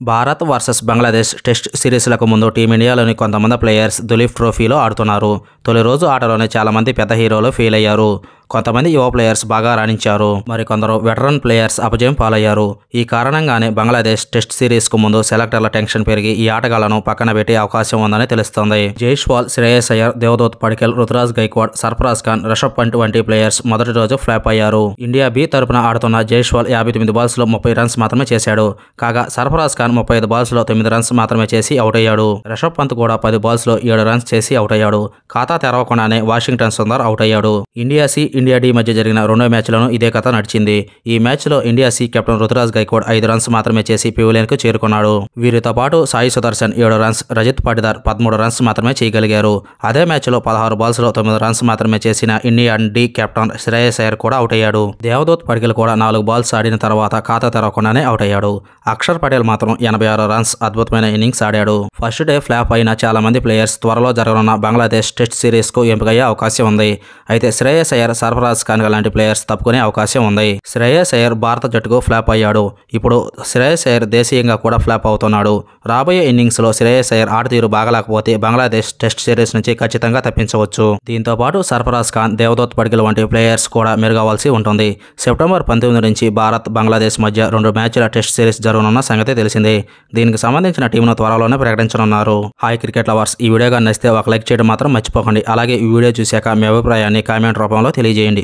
Bharat versus Bangladesh test సిరీస్లకు ముందు టీమిండియాలోని కొంతమంది players Duleep ట్రోఫీలో ఆడుతున్నారు. తొలి రోజు ఆటలోనే చాలామంది పెద్ద హీరోలు ఫెయిల్ అయ్యారు. కొంతమంది యువ ప్లేయర్స్ బాగా రాణించారు. మరికొందరు వెటరన్ ప్లేయర్స్ అపజయం పాలయ్యారు. ఈ కారణంగానే బంగ్లాదేశ్ టెస్ట్ సిరీస్కు ముందు సెలెక్టర్ల టెన్షన్ పెరిగి ఈ ఆటగాళ్లను పక్కన పెట్టే అవకాశం ఉందని తెలుస్తోంది. జైస్వాల్, శ్రేయస్ అయ్యర్, దేవదత్ పడిక్కల్, రుతురాజ్ గైక్వాడ్, సర్ఫరాజ్ ఖాన్, రిషబ్ పంట్ వంటి ప్లేయర్స్ మొదటి రోజు ఫ్లాప్ అయ్యారు. ఇండియా బి తరపున ఆడుతున్న జైస్వాల్ 59 బాల్స్లో 30 రన్స్ మాత్రమే చేశాడు. కాగా సర్ఫరాజ్ ఖాన్ 35 బాల్స్లో 9 రన్స్ మాత్రమే చేసి అవుట్ అయ్యాడు. రిషబ్ పంత్ కూడా 10 బాల్స్లో 7 రన్స్ చేసి అవుట్ అయ్యాడు. ఖాతా తెరవకుండానే వాషింగ్టన్ సుందర్ అవుట్ అయ్యాడు. ఇండియా సి, ఇండియా డి మధ్య జరిగిన రెండో మ్యాచ్లోనూ ఇదే కథ నడిచింది. ఈ మ్యాచ్లో India C captain Ruturaj Gaikwad 5 runs మాత్రమే చేసి పెవిలియన్కు చేరుకున్నాడు. వీరితో పాటు సాయి సుదర్శన్ 7 రన్స్, రజిత్ పాటిదార్ 13 రన్స్ మాత్రమే చేయగలిగారు. అదే మ్యాచ్లో 16 బాల్స్లో 9 రన్స్ మాత్రమే చేసిన India D captain Shreyas Iyer కూడా అవుట్ అయ్యాడు. దేవదత్ పడిక్కల్ కూడా 4 బాల్స్ ఆడిన తర్వాత ఖాతా తెరవకుండానే అవుట్ అయ్యాడు. అక్షర్ పటేల్ మాత్రం 86 రన్స్ అద్భుతమైన ఇన్నింగ్స్ ఆడాడు. ఫస్ట్ డే ఫ్లాప్ అయిన చాలా మంది ప్లేయర్స్ త్వరలో జరగనున్న బంగ్లాదేశ్ టెస్ట్ సిరీస్కు ఎంపికయ్యే అవకాశం ఉంది. అయితే శ్రేయస్ అయ్యర్, సర్ఫరాజ్ ఖాన్ లాంటి ప్లేయర్స్ తప్పుకునే అవకాశం ఉంది. శ్రేయస్ అయ్యర్ భారత జట్టుకు ఫ్లాప్ అయ్యాడు. ఇప్పుడు శ్రేయస్ అయ్యర్ దేశీయంగా కూడా ఫ్లాప్ అవుతున్నాడు. రాబోయే ఇన్నింగ్స్లో శ్రేయస్ అయ్యర్ ఆటతీరు బాగలేకపోతే బంగ్లాదేశ్ టెస్ట్ సిరీస్ నుంచి ఖచ్చితంగా తప్పించవచ్చు. దీంతో పాటు సర్ఫరాజ్ ఖాన్, దేవదత్ పడిక్కల్ వంటి ప్లేయర్స్ కూడా మెరుగవలసి ఉంటుంది. సెప్టెంబర్ 19 నుంచి భారత్, బంగ్లాదేశ్ మధ్య 2 మ్యాచ్ల టెస్ట్ సిరీస్ జరగనున్న సంగతి తెలిసిందే. దీనికి సంబంధించిన టీంను త్వరలోనే ప్రకటించనున్నారు. హాయ్ క్రికెట్ లవర్స్, ఈ వీడియో కానీ నచ్చితే ఒక లైక్ చేయడం మాత్రం మర్చిపోకండి. అలాగే ఈ వీడియో చూశాక మీ అభిప్రాయాన్ని కామెంట్ రూపంలో తెలియజేయండి.